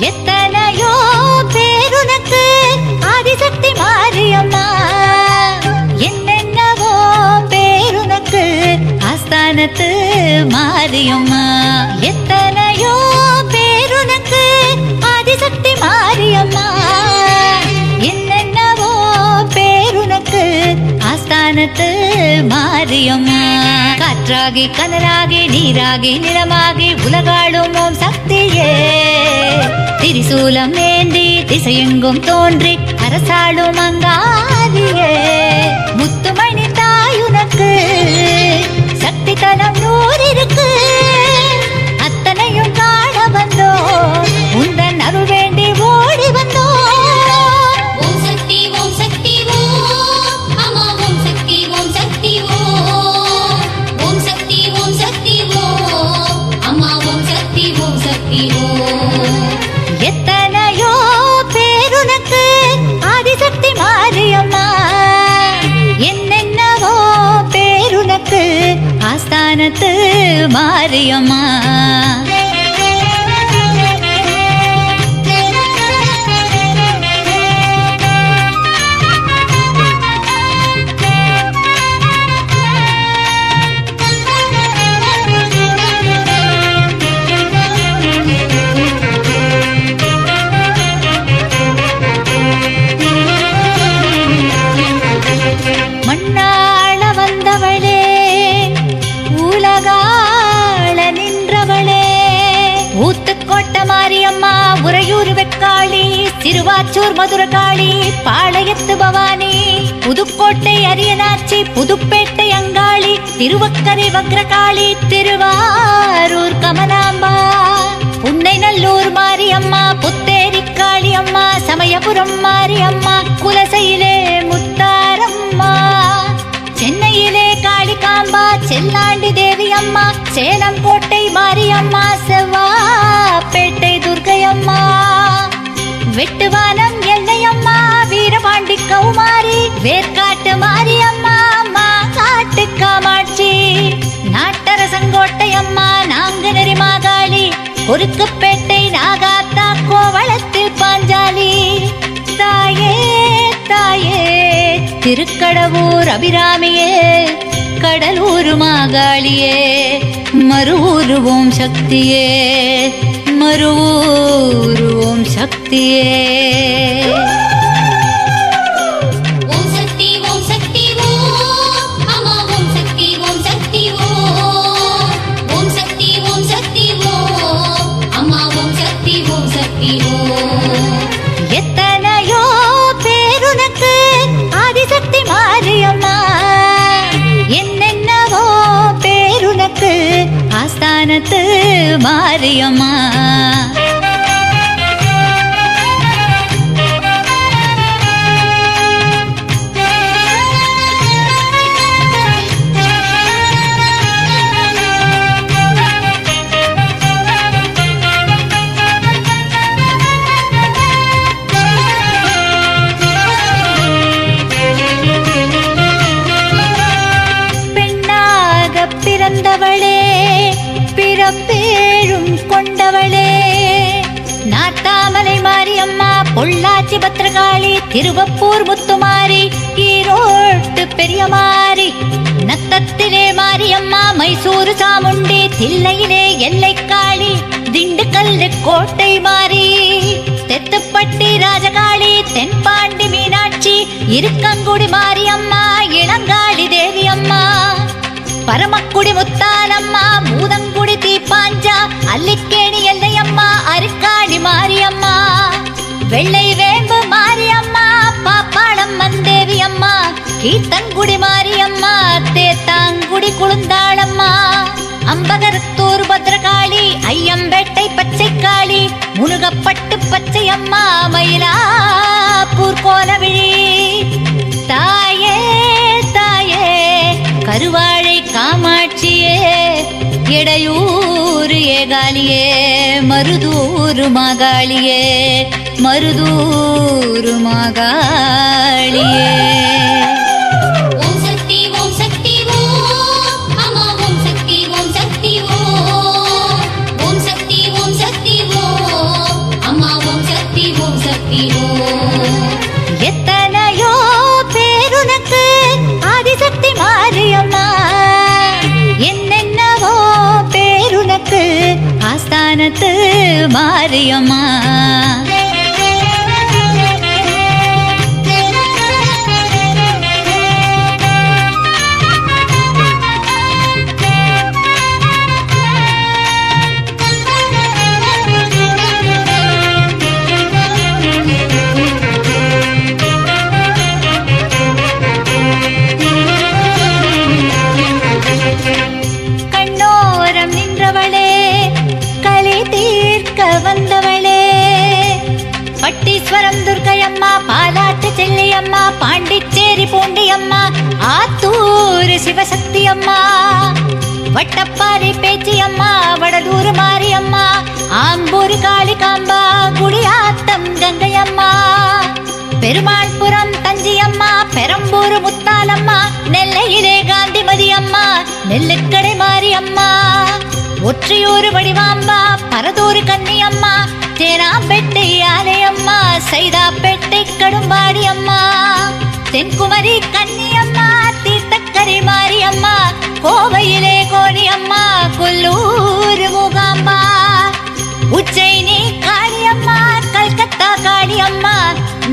எத்தனையோ பேருனக்கு ஆதிசக்தி மாரியம்மா, என்னென்னவோ பேருனக்கு ஆஸ்தானத்து மாரியம்மா. எத்தனையோ பேருனக்கு ஆதிசக்தி மாரியம்மா, என்னென்னவோ பேருனக்கு ஆஸ்தானத்து மாரியம்மா. காற்றாகி கனலாகி நீராகி நிலமாகி உலகாளும் ஓம் சக்தியே, திரிசூலம் ஏந்தி திசையெங்கும் தோன்றி அரசாளும் அங்காரியே. முத்துமணி தாயுனக்கு சக்தி தனம் 100 இருக்கு, அத்தனையும் காண வந்தோ உந்தன் அருள் வேண்டி ஓடி வந்தோ. ஓம் சக்தி ஓம் சக்தி ஓம் அம்மா, ஓம் சக்தி ஓம் சக்தி ஓம், ஓம் சக்தி ஓம் சக்தி ஓம் அம்மா, ஓம் சக்தி ஓம் சக்தி ஓம். எத்தனையோ பேருனக்கு ஆதிசக்தி மாரியம்மா, என்னென்னவோ பேருனக்கு ஆஸ்தானத்து மாரியம்மா. மண்ணாள வந்தவளே, உலகாள நின்றவளே, ஊத்துக்கோட்டை மாரியம்மா, உறையூர் வெக்காளி, சிறுவாச்சூர் மதுரகாளி, பாளையத்து பவானி, புதுக்கோட்டை அரியனாச்சி, புதுப்பேட்டை அங்காளி, திருவக்கரை வக்ரகாளி, திருவாரூர் கமலாம்பா, புன்னைநல்லூர் மாரியம்மா, புத்தேரி காளியம்மா, சமயபுரம் மாரியம்மா, குலசையிலே முத்தாரம்மா, சென்னையிலே காளிகாம்பா, செல்லாண்டி தேவியம்மா, சேலம் கோட்டை மாரியம்மா, செவ்வாப்பேட்டை துர்க்கையம்மா, வெட்டுவானம் எல்லையம்மா, வீரபாண்டி கௌமாரி, வேர்க்காட்டு மாரியம்மா, மாங்காட்டு காமாட்சி, நாட்டரசங்கோட்டையம்மா, நாங்குநெறி மாகாளி, குறுக்குப்பேட்டை நாகாத்தா, கோவளத்தில் பாஞ்சாலி. தாயே தாயே திருக்கடவூர் அபிராமியே, கடலூர் மாகாளியே, மருவூர் ஓம் சக்தியே, மருவூர் ஓம் சக்தியே. ஓம் சக்தி ஓம் சக்தி ஓம் அம்மா, ஓம் சக்தி ஓம் சக்தி ஓம், ஓம் சக்தி ஓம் சக்தி ஓம் அம்மா, ஓம் சக்தி ஓம் சக்தி ஓம். எத்தனையோ பேருனக்கு ஆதிசக்தி மாரியம்மா, என்னென்னவோ பேருனக்கு ஆஸ்தானத்து மாரியம்மா. பிறந்தவளே, பிறப்பேழும் கொண்டவளே, நாட்டாமலை மாரியம்மா, பொள்ளாச்சி பத்திரகாளி, திருவப்பூர் முத்துமாரி, ஈரோட்டு பெரியமாரி, நத்தத்திலே மாரியம்மா, மைசூரு சாமுண்டி, தில்லையிலே எல்லைக்காளி, திண்டுக்கல் கோட்டை மாரி, தெத்துப்பட்டி ராஜகாளி, தென்பாண்டி மீனாட்சி, இருக்கங்குடி மாரியம்மா, இளங்காளி தேவியம்மா, பரமக்குடி முத்தாலம்மா, பூதங்குடி தீப்பாஞ்சா, அல்லிக்கேணி எல்லையம்மா, அருக்காணி மாரியம்மா, வெள்ளை வேம்பு மாரியம்மா, பாப்பாளம் மந்தேவியம்மா, கீர்த்தன்குடி மாரியம்மா, தேத்தாங்குடி குளுந்தாளம்மா, அம்பகரத்தூர் பத்ரகாளி, ஐயம்பேட்டை பச்சைக்காளி, முருகப்பட்டு பச்சையம்மா, மயிலாப்பூர் கோலவிழி. தாயே தாயே கருவாழை காமாட்சியே, எடையூர் ஏகாலியே, மருதூர் மாகாளியே, மருதூர் மாகாளியே. ஓம் சக்தி ஓம் சக்தி ஓம் அம்மா, ஓம் ஆஸ்தானத்து மாரியம்மா. கண்ணோரம் நின்றவளே களி தீர்க்க வந்தவளே, பட்டீஸ்வரம் துர்க்கையம்மா, பாலாட்டு செல்லியம்மா, பாண்டிச்சேரி பூண்டியம்மா, ஆத்தூர் சிவசக்தி அம்மா, வட்டப்பாறை பேச்சியம்மா, வடலூர் மாரியம்மா, ஆம்பூர் காளிகாம்பா, குடியாத்தம் கங்கையம்மா, பெருமாள்புரம் தஞ்சியம்மா, பெரம்பூர் முத்தாலம்மா, நெல்லையிலே காந்திமதி அம்மா, நெல்லுக்கடை மாரியம்மா, ஒற்றியூர் வடிவாம்பா, பரதூர் கன்னியம்மா, தேனாம்பேட்டை ஆலயம்மா, சைதாப்பேட்டை கடும்பாடி அம்மா, தென்குமரி கன்னியம்மா, தீர்த்தக்கரை மாரியம்மா, கோவையிலே கோணியம்மா, கொல்லூர் மூகாம்பா, உஜ்ஜயினி காளியம்மா, கல்கத்தா காளியம்மா,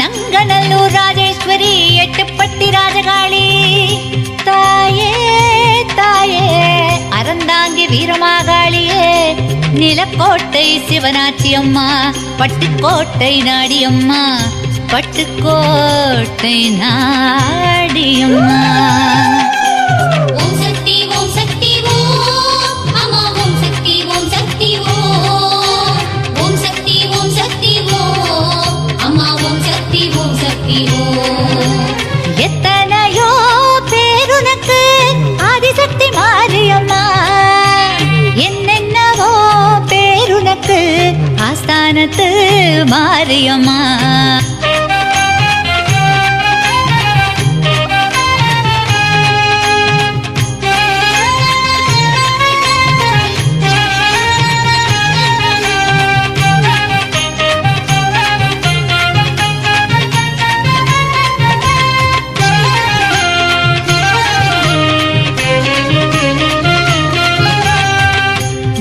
நங்கநல்லூர் ராஜேஸ்வரி, எட்டுப்பட்டி ராஜகாளி. தாயே தாயே அறந்தாங்கி வீரமாகாளியே, நிலக்கோட்டை சிவனாட்சியம்மா, பட்டுக்கோட்டை நாடியம்மா, பட்டுக்கோட்டை நாடியம்மா. ஓம் சக்தி ஓம் சக்தி ஓம் அம்மா, ஓம் சக்தி ஓம் சக்தி ஓம். ஓம் சக்தி ஓம் சக்தி ஓம் அம்மா, ஓம் சக்தி ஓம் சக்தி ஓம். எத்தனையோ பேருனக்கு ஆதிசக்தி மாரியம்மா, என்னென்னவோ பேருனக்கு ஆஸ்தானத்து மாரியம்மா.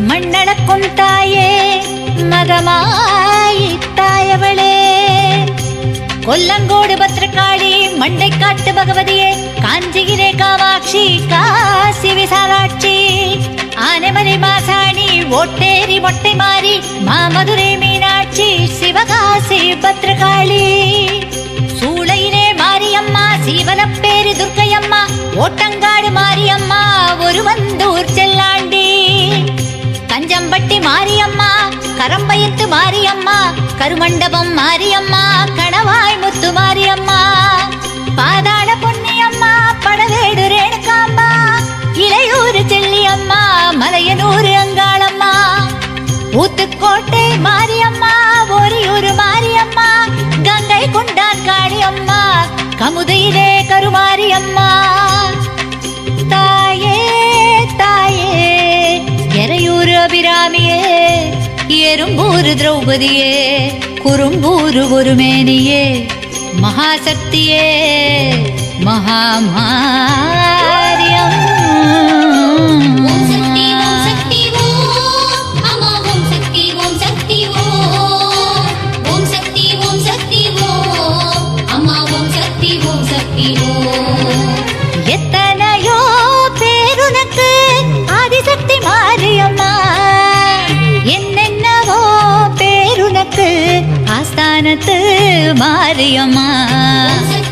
மண்ணளக்கும் தாயே மகமாயி தாயவளே, கொல்லங்கோடு பத்ரகாளி, மண்டைக்காட்டு பகவதியே, காஞ்சிகிரே காமாட்சி, காசி விசாலாட்சி, ஆனைமலை மாசாணி, ஓட்டேரி மொட்டை மாறி, மாமதுரை மீனாட்சி, சிவகாசி பத்ரகாளி, சூளையிலே மாரியம்மா, சீவலப்பேரி துர்க்கையம்மா, ஓட்டங்காடு மாரியம்மா, ஒருவந்தூர் செல்லாண்டி, கஞ்சம்பட்டி மாரியம்மா, கரம்பயத்து மாரியம்மா, கருமண்டபம் மாரியம்மா, கணவாய் முத்து மாரியம்மா, பாதாள பொன்னியம்மா, படவேடு ரேணுகாம்பா, இளையூர் செல்லியம்மா, மலையனூர் அங்காளம்மா, ஊத்துக்கோட்டை மாரியம்மா, ஒரியூர் மாரியம்மா, கங்கை கொண்டான் காளியம்மா, கமுதையிலே கருமாரியம்மா. தாயே தாயே எறையூர் அபிராமியே, எறும்பூர் திரௌபதியே, குறும்பூர் ஒருமேனியே, மகாசக்தியே, மகாமாரியம். ஓம் சக்தி ஓம் சக்தி ஓம் அம்மா, ஓம் சக்தி ஓம் சக்தி ஓம். ஓம் சக்தி ஓம் சக்தி ஓம் அம்மா, ஓம் சக்தி ஓம் சக்தி ஓம். எத்தனையோ பேருனக்கு ஆதிசக்தி மாரியம்மா, என்னென்னவோ பேருனக்கு ஆஸ்தானத்து மாரியம்மா. ஓம் சக்தி